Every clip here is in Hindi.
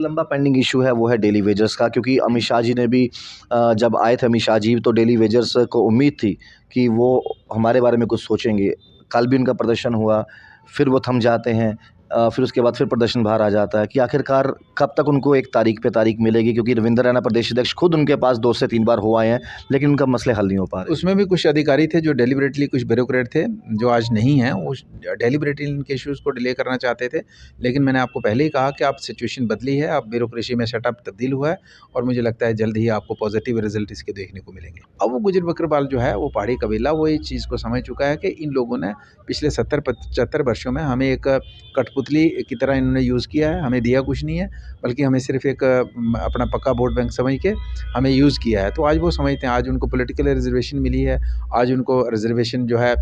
लंबा पेंडिंग इशू है वो है डेली वेजर्स का, क्योंकि अमित शाह जी ने भी जब आए थे अमित शाह जी, तो डेली वेजर्स को उम्मीद थी कि वो हमारे बारे में कुछ सोचेंगे। कल भी उनका प्रदर्शन हुआ, फिर वो थम जाते हैं, फिर उसके बाद फिर प्रदर्शन बाहर आ जाता है कि आखिरकार कब तक उनको एक तारीख पे तारीख मिलेगी, क्योंकि रविंद्र रैना प्रदेश अध्यक्ष खुद उनके पास 2 से 3 बार हो आए हैं, लेकिन उनका मसले हल नहीं हो पा रहे। उसमें भी कुछ अधिकारी थे जो डेलिबरेटली, कुछ ब्यूरोक्रेट थे जो आज नहीं हैं, वो डेलिबरेटली इनके इश्यूज़ को डिले करना चाहते थे। लेकिन मैंने आपको पहले ही कहा कि अब सिचुएशन बदली है, अब ब्यूरोक्रेसी में सेटअप तब्दील हुआ है और मुझे लगता है जल्द ही आपको पॉजिटिव रिजल्ट इसके देखने को मिलेंगे। अब वो गुजर बकरवाल जो है, वो पहाड़ी कबीला, वो इस चीज़ को समझ चुका है कि इन लोगों ने पिछले 70-75 वर्षों में हमें एक कठपुतली की तरह इन्होंने यूज़ किया है, हमें दिया कुछ नहीं है, बल्कि हमें सिर्फ एक अपना पक्का वोट बैंक समझ के हमें यूज़ किया है। तो आज वो समझते हैं, आज उनको पॉलिटिकल रिजर्वेशन मिली है, आज उनको रिजर्वेशन जो है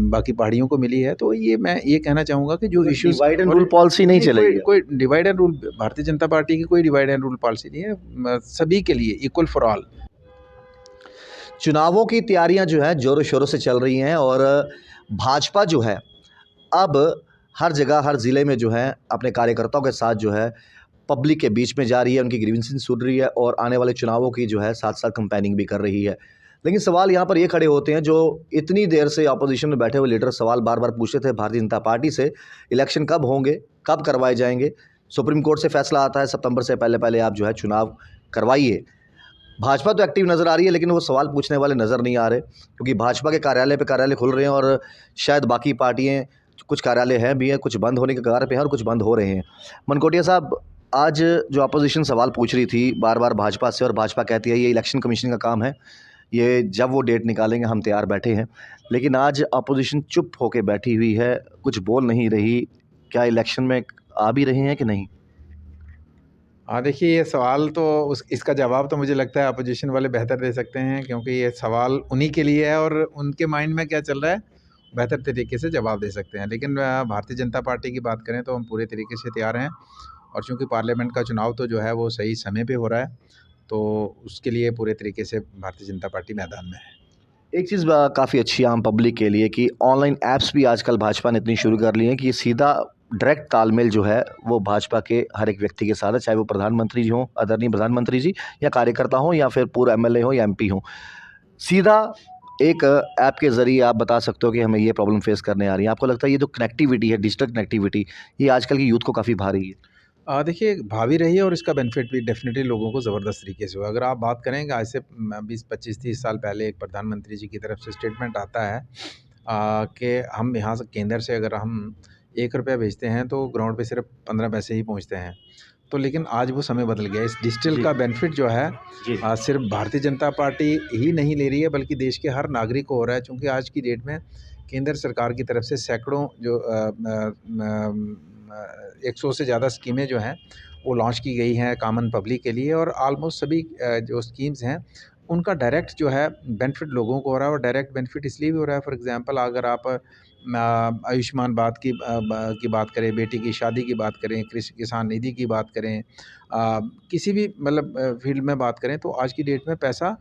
बाकी पहाड़ियों को मिली है। तो ये मैं ये कहना चाहूँगा कि जो issues divide and rule policy नहीं चलेगी। कोई divide and rule, Bharatiya Janata party की कोई डिवाइड एंड रूल पॉलिसी नहीं है, सभी के लिए इक्वल फॉर ऑल। चुनावों की तैयारियां जो है जोरों शोरों से चल रही हैं, और भाजपा जो है अब हर जगह हर ज़िले में जो है अपने कार्यकर्ताओं के साथ जो है पब्लिक के बीच में जा रही है, उनकी ग्रीवेंसेस सुन रही है, और आने वाले चुनावों की जो है साथ साथ कंपेनिंग भी कर रही है। लेकिन सवाल यहाँ पर ये खड़े होते हैं, जो इतनी देर से अपोजिशन में बैठे हुए लीडर सवाल बार बार पूछते थे भारतीय जनता पार्टी से, इलेक्शन कब होंगे, कब करवाए जाएंगे। सुप्रीम कोर्ट से फैसला आता है सितंबर से पहले पहले आप जो है चुनाव करवाइए। भाजपा तो एक्टिव नज़र आ रही है, लेकिन वो सवाल पूछने वाले नज़र नहीं आ रहे, क्योंकि भाजपा के कार्यालय पे कार्यालय खुल रहे हैं, और शायद बाकी पार्टियां, कुछ कार्यालय हैं भी हैं, कुछ बंद होने के कगार पे हैं और कुछ बंद हो रहे हैं। मनकोटिया साहब, आज जो अपोजिशन सवाल पूछ रही थी बार बार भाजपा से, और भाजपा कहती है ये इलेक्शन कमीशन का काम है, ये जब वो डेट निकालेंगे हम तैयार बैठे हैं, लेकिन आज अपोजिशन चुप होकर बैठी हुई है, कुछ बोल नहीं रही। क्या इलेक्शन में आ भी रहे हैं कि नहीं? हाँ, देखिए, ये सवाल तो इसका जवाब तो मुझे लगता है अपोजिशन वाले बेहतर दे सकते हैं, क्योंकि ये सवाल उन्हीं के लिए है और उनके माइंड में क्या चल रहा है बेहतर तरीके से जवाब दे सकते हैं। लेकिन भारतीय जनता पार्टी की बात करें तो हम पूरे तरीके से तैयार हैं, और चूँकि पार्लियामेंट का चुनाव तो जो है वो सही समय पे हो रहा है, तो उसके लिए पूरे तरीके से भारतीय जनता पार्टी मैदान में है। एक चीज़ काफ़ी अच्छी है आम पब्लिक के लिए कि ऑनलाइन ऐप्स भी आजकल भाजपा ने इतनी शुरू कर ली हैं कि ये सीधा डायरेक्ट तालमेल जो है वो भाजपा के हर एक व्यक्ति के साथ है, चाहे वो प्रधानमंत्री जी हों, आदरणीय प्रधानमंत्री जी, या कार्यकर्ता हों, या फिर पूर्व एमएलए हो या एमपी हों। सीधा एक ऐप के ज़रिए आप बता सकते हो कि हमें ये प्रॉब्लम फेस करने आ रही है। आपको लगता है ये जो कनेक्टिविटी है, डिजिटल कनेक्टिविटी, ये आजकल की यूथ को काफ़ी भारी है? देखिए, भावी रही है और इसका बेनिफिट भी डेफ़िनेटली लोगों को ज़बरदस्त तरीके से हुआ। अगर आप बात करें कि आज से 20, 25, 30 साल पहले एक प्रधानमंत्री जी की तरफ से स्टेटमेंट आता है कि हम यहाँ से केंद्र से अगर हम ₹1 भेजते हैं तो ग्राउंड पे सिर्फ 15 पैसे ही पहुँचते हैं। तो लेकिन आज वो समय बदल गया है। इस डिजिटल जी। का बेनिफिट जो है जी। सिर्फ भारतीय जनता पार्टी ही नहीं ले रही है, बल्कि देश के हर नागरिक को हो रहा है। चूँकि आज की डेट में केंद्र सरकार की तरफ से सैकड़ों जो 100 से ज़्यादा स्कीमें जो हैं वो लॉन्च की गई हैं कॉमन पब्लिक के लिए, और ऑलमोस्ट सभी जो स्कीम्स हैं उनका डायरेक्ट जो है बेनिफिट लोगों को हो रहा है। और डायरेक्ट बेनिफिट इसलिए भी हो रहा है, फॉर एग्जांपल अगर आप आयुष्मान बात की बात करें, बेटी की शादी की बात करें, कृषि किसान निधि की बात करें, किसी भी मतलब फील्ड में बात करें, तो आज की डेट में पैसा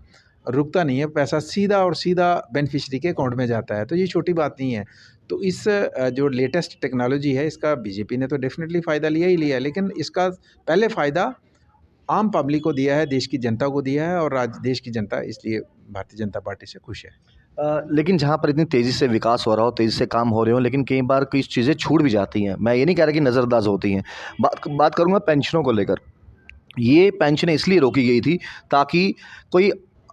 रुकता नहीं है, पैसा सीधा और सीधा बेनिफिशियरी के अकाउंट में जाता है। तो ये छोटी बात नहीं है। तो इस जो लेटेस्ट टेक्नोलॉजी है, इसका बीजेपी ने तो डेफ़िनेटली फ़ायदा लिया ही लिया है, लेकिन इसका पहले फ़ायदा आम पब्लिक को दिया है, देश की जनता को दिया है, और आज देश की जनता इसलिए भारतीय जनता पार्टी से खुश है। लेकिन जहाँ पर इतनी तेज़ी से विकास हो रहा हो, तेज़ी से काम हो रहे हो, लेकिन कई बार कुछ चीज़ें छूट भी जाती हैं। मैं ये नहीं कह रहा कि नज़रअंदाज होती हैं। बात करूँगा पेंशनों को लेकर। ये पेंशनें इसलिए रोकी गई थी ताकि कोई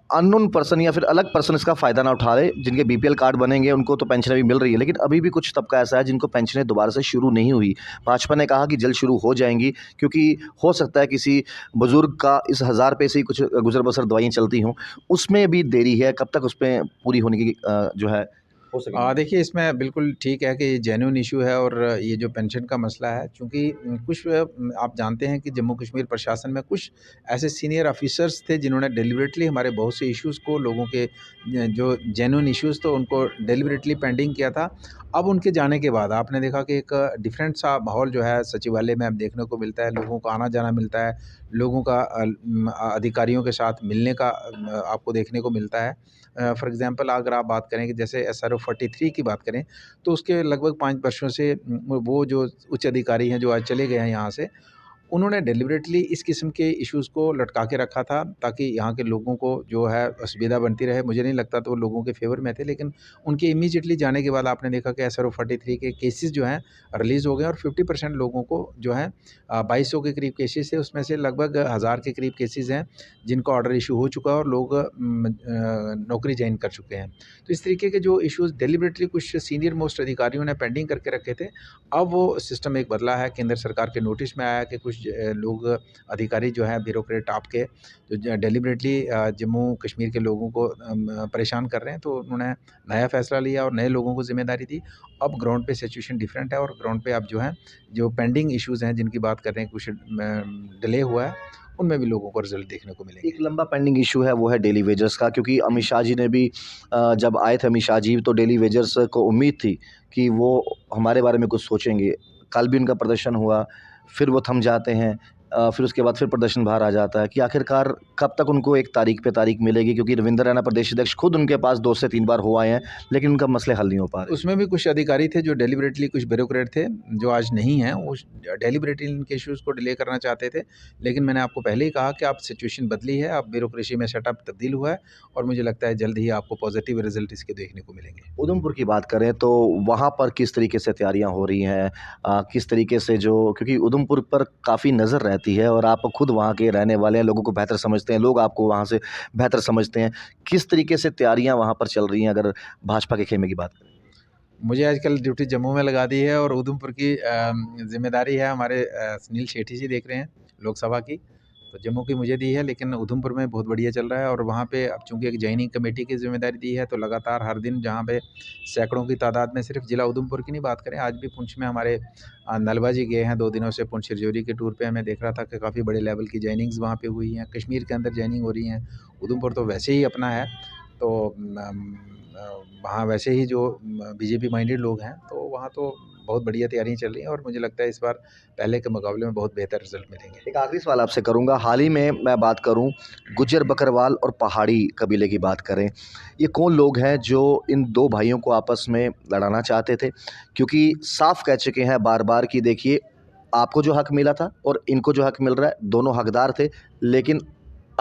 अननोन पर्सन या फिर अलग पर्सन इसका फ़ायदा ना उठा ले। जिनके बीपीएल कार्ड बनेंगे उनको तो पेंशनें भी मिल रही है, लेकिन अभी भी कुछ तबका ऐसा है जिनको पेंशनें दोबारा से शुरू नहीं हुई। भाजपा ने कहा कि जल्द शुरू हो जाएंगी, क्योंकि हो सकता है किसी बुज़ुर्ग का इस 1000 रुपये से ही कुछ गुज़र बसर दवाइयाँ चलती हों, उसमें भी देरी है। कब तक उसमें पूरी होने की जो है हो सकेगी? देखिए, इसमें बिल्कुल ठीक है कि ये जेन्युइन इशू है, और ये जो पेंशन का मसला है, चूँकि कुछ आप जानते हैं कि जम्मू कश्मीर प्रशासन में कुछ ऐसे सीनियर ऑफिसर्स थे जिन्होंने डेलिबरेटली हमारे बहुत से इश्यूज़ को, लोगों के जो जेन्युइन इश्यूज़ तो उनको डेलिबरेटली पेंडिंग किया था। अब उनके जाने के बाद आपने देखा कि एक डिफरेंट सा माहौल जो है सचिवालय में अब देखने को मिलता है, लोगों को आना-जाना मिलता है, लोगों का अधिकारियों के साथ मिलने का आपको देखने को मिलता है। फॉर एग्ज़ाम्पल अगर आप बात करें कि जैसे एसआरओ 43 की बात करें, तो उसके लगभग 5 वर्षों से वो जो उच्च अधिकारी हैं जो आज चले गए हैं यहाँ से, उन्होंने डेलिबरेटली इस किस्म के इश्यूज़ को लटका के रखा था ताकि यहाँ के लोगों को जो है असुविधा बनती रहे। मुझे नहीं लगता तो वो लोगों के फ़ेवर में थे, लेकिन उनके इमीडिएटली जाने के बाद आपने देखा कि SRO 43 के केसेस जो हैं रिलीज़ हो गए और 50% लोगों को जो है 2200 के करीब केसेस थे, उसमें से लगभग 1000 के करीब केसेस हैं जिनका ऑर्डर इशू हो चुका है और लोग नौकरी ज्वाइन कर चुके हैं। तो इस तरीके के जो इश्यूज़ डेलिबरेटली कुछ सीनियर मोस्ट अधिकारियों ने पेंडिंग करके रखे थे, अब वो सिस्टम एक बदला है। केंद्र सरकार के नोटिस में आया कि कुछ लोग अधिकारी जो हैं ब्यूरोक्रेट आपके जो डेलिबरेटली जम्मू कश्मीर के लोगों को परेशान कर रहे हैं, तो उन्होंने नया फ़ैसला लिया और नए लोगों को ज़िम्मेदारी दी। अब ग्राउंड पे सिचुएशन डिफरेंट है और ग्राउंड पे अब जो है जो पेंडिंग इश्यूज़ हैं जिनकी बात कर रहे हैं, कुछ डिले हुआ है, उनमें भी लोगों को रिज़ल्ट देखने को मिलेंगे। एक लंबा पेंडिंग इशू है वो है डेली वेजर्स का, क्योंकि अमित शाह जी ने भी जब आए थे अमित शाह जी, तो डेली वेजर्स को उम्मीद थी कि वो हमारे बारे में कुछ सोचेंगे। कल भी उनका प्रदर्शन हुआ, फिर वो थम जाते हैं, फिर उसके बाद फिर प्रदर्शन बाहर आ जाता है कि आखिरकार कब तक उनको एक तारीख पे तारीख मिलेगी, क्योंकि रविंद्र रैना प्रदेश अध्यक्ष खुद उनके पास 2 से 3 बार हो आए हैं, लेकिन उनका मसले हल नहीं हो पा रहे। उसमें भी कुछ अधिकारी थे जो डेलिबरेटली, कुछ ब्यूरोक्रेट थे जो आज नहीं हैं, वो डेलिबरेटली इनके इश्यूज़ को डिले करना चाहते थे। लेकिन मैंने आपको पहले ही कहा कि अब सिचुएशन बदली है, अब ब्यूरोक्रेसी में सेटअप तब्दील हुआ है और मुझे लगता है जल्द ही आपको पॉजिटिव रिजल्ट इसके देखने को मिलेंगे। उधमपुर की बात करें तो वहाँ पर किस तरीके से तैयारियाँ हो रही हैं? किस तरीके से, जो क्योंकि उधमपुर पर काफ़ी नज़र रहती है और आप खुद वहाँ के रहने वाले हैं, लोगों को बेहतर समझते हैं, लोग आपको वहाँ से बेहतर समझते हैं। किस तरीके से तैयारियाँ वहाँ पर चल रही हैं, अगर भाजपा के खेमे की बात करें? मुझे आजकल ड्यूटी जम्मू में लगा दी है और उधमपुर की ज़िम्मेदारी है हमारे सुनील शेट्टी जी देख रहे हैं लोकसभा की। तो जम्मू की मुझे दी है, लेकिन उधमपुर में बहुत बढ़िया चल रहा है और वहाँ पे अब चूँकि एक जॉइनिंग कमेटी की ज़िम्मेदारी दी है, तो लगातार हर दिन जहाँ पे सैकड़ों की तादाद में, सिर्फ ज़िला उधमपुर की नहीं बात करें, आज भी पुंछ में हमारे नलवा जी गए हैं 2 दिनों से पुंछ रजौरी के टूर पे। मैं देख रहा था कि काफ़ी बड़े लेवल की जॉइनिंग्स वहाँ पे हुई हैं। कश्मीर के अंदर जॉइनिंग हो रही हैं। उधमपुर तो वैसे ही अपना है, तो वहाँ वैसे ही जो बीजेपी माइंडेड लोग हैं, तो वहाँ तो बहुत बढ़िया तैयारियाँ चल रही हैं और मुझे लगता है इस बार पहले के मुकाबले में बहुत बेहतर रिजल्ट मिलेंगे। एक आखिरी सवाल आपसे करूँगा, हाल ही में मैं बात करूँ गुज्जर बकरवाल और पहाड़ी कबीले की बात करें, ये कौन लोग हैं जो इन 2 भाइयों को आपस में लड़ाना चाहते थे? क्योंकि साफ कह चुके हैं बार-बार कि देखिए, आपको जो हक मिला था और इनको जो हक मिल रहा है, दोनों हकदार थे, लेकिन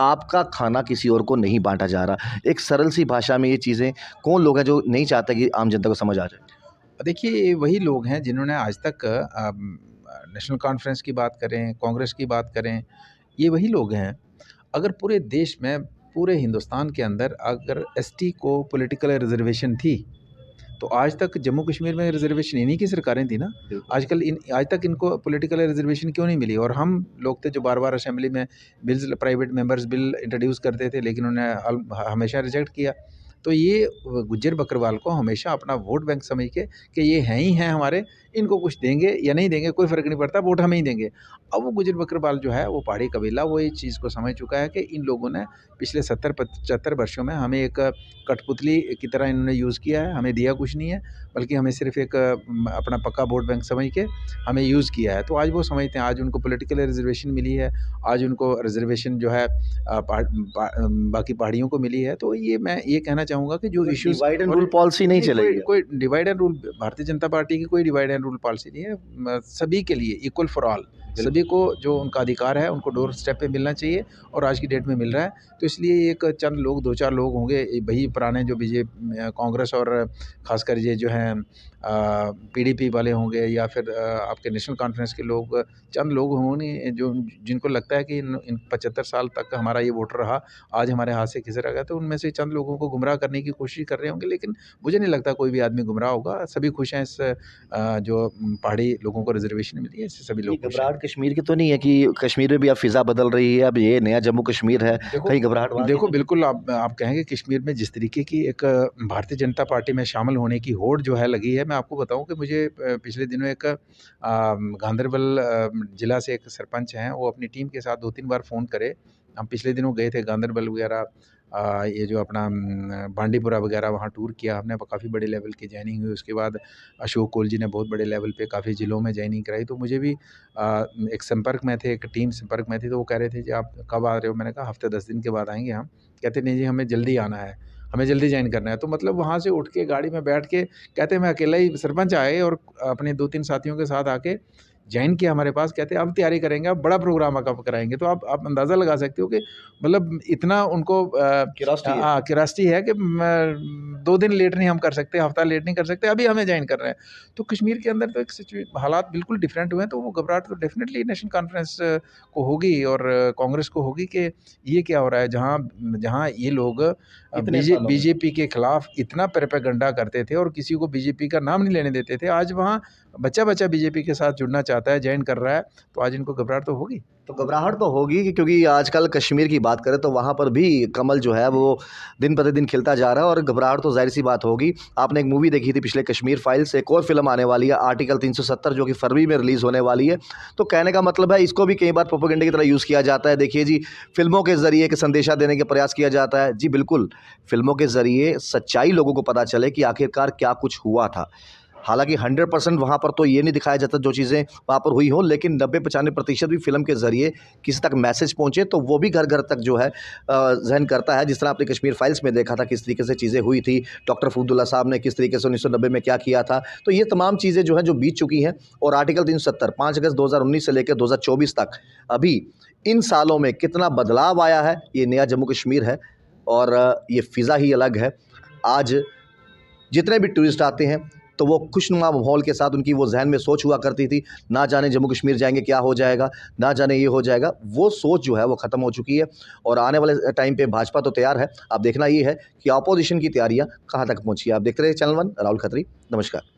आपका खाना किसी और को नहीं बाँटा जा रहा। एक सरल सी भाषा में ये चीज़ें, कौन लोग हैं जो नहीं चाहते कि आम जनता को समझ आ जाए? देखिए, ये वही लोग हैं जिन्होंने आज तक नेशनल कॉन्फ्रेंस की बात करें, कांग्रेस की बात करें, ये वही लोग हैं। अगर पूरे देश में, पूरे हिंदुस्तान के अंदर अगर एसटी को पॉलिटिकल रिज़र्वेशन थी, तो आज तक जम्मू कश्मीर में रिज़र्वेशन इन्हीं की सरकारें थी ना। आज तक इनको पॉलिटिकल रिज़र्वेशन क्यों नहीं मिली? और हम लोग थे जो बार-बार असेंबली में bills, private members bill introduce करते थे, लेकिन उन्होंने हमेशा रिजेक्ट किया। तो ये गुज्जर बकरवाल को हमेशा अपना वोट बैंक समझ के कि ये हैं ही हैं हमारे, इनको कुछ देंगे या नहीं देंगे कोई फ़र्क नहीं पड़ता, वोट हमें ही देंगे। अब वो गुज्जर बकरवाल जो है, वो पहाड़ी कबीला, वो इस चीज़ को समझ चुका है कि इन लोगों ने पिछले 70-75 वर्षों में हमें एक कठपुतली की तरह इन्होंने यूज़ किया है, हमें दिया कुछ नहीं है, बल्कि हमें सिर्फ़ एक अपना पक्का वोट बैंक समझ के हमें यूज़ किया है। तो आज वो समझते हैं, आज उनको पॉलिटिकल रिज़र्वेशन मिली है, आज उनको रिज़र्वेशन जो है बाकी पहाड़ियों को मिली है। तो ये मैं ये कहना चाहूँगा कि जो issues, divide and rule policy नहीं चलेगी। कोई divide and rule, Bharatiya Janata party की कोई डिवाइड एंड रूल पॉलिसी नहीं है। सभी के लिए इक्वल फॉर ऑल, सभी को जो उनका अधिकार है उनको डोर स्टेप पे मिलना चाहिए और आज की डेट में मिल रहा है। तो इसलिए एक चंद लोग, 2-4 लोग होंगे, वही पुराने जो कांग्रेस और ख़ासकर ये जो हैं पीडीपी वाले होंगे या फिर आपके नेशनल कॉन्फ्रेंस के लोग, चंद लोग होंगे जो जिनको लगता है कि इन 75 साल तक हमारा ये वोटर रहा, आज हमारे हाथ से खिसक गया, तो उनमें से चंद लोगों को गुमराह करने की कोशिश कर रहे होंगे। लेकिन मुझे नहीं लगता कोई भी आदमी गुमराह होगा, सभी खुश हैं इस जो पहाड़ी लोगों को रिजर्वेशन मिली है, इससे सभी ये लोग खुश हैं। घबराहट कश्मीर की तो नहीं है कि कश्मीर में भी अब फ़िज़ा बदल रही है, अब ये नया जम्मू कश्मीर है, कहीं घबराहट वहाँ देखो नहीं? बिल्कुल आप कहेंगे कश्मीर में जिस तरीके की एक भारतीय जनता पार्टी में शामिल होने की होड़ जो है लगी है, मैं आपको बताऊं कि मुझे पिछले दिनों एक गांदरबल ज़िला से एक सरपंच हैं, वो अपनी टीम के साथ 2-3 बार फ़ोन करे। हम पिछले दिनों गए थे गांदरबल वगैरह, ये जो अपना बांडीपुरा वगैरह, वहाँ टूर किया हमने, काफ़ी बड़े लेवल की जॉइनिंग हुई। उसके बाद अशोक कोल जी ने बहुत बड़े लेवल पे काफ़ी ज़िलों में जॉइनिंग कराई। तो मुझे भी एक संपर्क में थे, एक टीम संपर्क में थी, तो वो कह रहे थे कि आप कब आ रहे हो? मैंने कहा हफ़्ते 10 दिन के बाद आएँगे हम। कहते नहीं जी, हमें जल्दी आना है, हमें जल्दी जॉइन करना है। तो मतलब वहाँ से उठ के गाड़ी में बैठ के कहते मैं अकेला ही सरपंच आए और अपने 2-3 साथियों के साथ आके ज्वाइन किया हमारे पास, कहते हैं अब तैयारी करेंगे, अब बड़ा प्रोग्राम कब कराएंगे। तो आप अंदाज़ा लगा सकते हो कि मतलब इतना उनको क्यूरियोसिटी है कि 2 दिन लेट नहीं हम कर सकते, हफ्ता लेट नहीं कर सकते, अभी हमें ज्वाइन कर रहे हैं। तो कश्मीर के अंदर तो एक हालात बिल्कुल डिफरेंट हुए हैं, तो वो घबराहट तो डेफिनेटली नेशनल कॉन्फ्रेंस को होगी और कांग्रेस को होगी कि ये क्या हो रहा है। जहाँ जहाँ ये लोग बीजेपी के खिलाफ इतना प्रोपेगेंडा करते थे और किसी को बीजेपी का नाम नहीं लेने देते थे, आज वहाँ बच्चा बीजेपी के साथ जुड़ना चाहता है, ज्वाइन कर रहा है, तो आज इनको घबराहट तो होगी। तो घबराहट तो होगी क्योंकि आजकल कश्मीर की बात करें तो वहाँ पर भी कमल जो है वो दिन प्रतिदिन खिलता जा रहा है और घबराहट तो ज़ाहिर सी बात होगी। आपने एक मूवी देखी थी पिछले, कश्मीर फाइल्स, एक और फिल्म आने वाली है आर्टिकल 370 जो कि फरवरी में रिलीज़ होने वाली है। तो कहने का मतलब है इसको भी कई बार प्रोपेगेंडा की तरह यूज़ किया जाता है। देखिए जी, फिल्मों के ज़रिए एक संदेशा देने का प्रयास किया जाता है। जी बिल्कुल, फिल्मों के ज़रिए सच्चाई लोगों को पता चले कि आखिरकार क्या कुछ हुआ था। हालांकि 100% वहाँ पर तो ये नहीं दिखाया जाता जो चीज़ें वहाँ पर हुई हों, लेकिन 90-95% भी फिल्म के ज़रिए किसी तक मैसेज पहुँचे तो वो भी घर घर तक जो है जहन करता है। जिस तरह आपने कश्मीर फाइल्स में देखा था किस तरीके से चीज़ें हुई थी, डॉक्टर फरूदुल्ला साहब ने किस तरीके से 1990 में क्या किया था। तो ये तमाम चीज़ें जो हैं जो बीत चुकी हैं। और आर्टिकल 370 5 अगस्त 2019 से लेकर 2024 तक अभी इन सालों में कितना बदलाव आया है, ये नया जम्मू कश्मीर है और ये फ़िज़ा ही अलग है। आज जितने भी टूरिस्ट आते हैं तो वो खुशनुमा माहौल के साथ, उनकी वो जहन में सोच हुआ करती थी, ना जाने जम्मू कश्मीर जाएंगे क्या हो जाएगा, ना जाने ये हो जाएगा, वो सोच जो है वो ख़त्म हो चुकी है। और आने वाले टाइम पे भाजपा तो तैयार है, अब देखना ये है कि अपोजिशन की तैयारियां कहाँ तक पहुँची है। आप देखते रहे चैनल 1, राहुल खत्री, नमस्कार।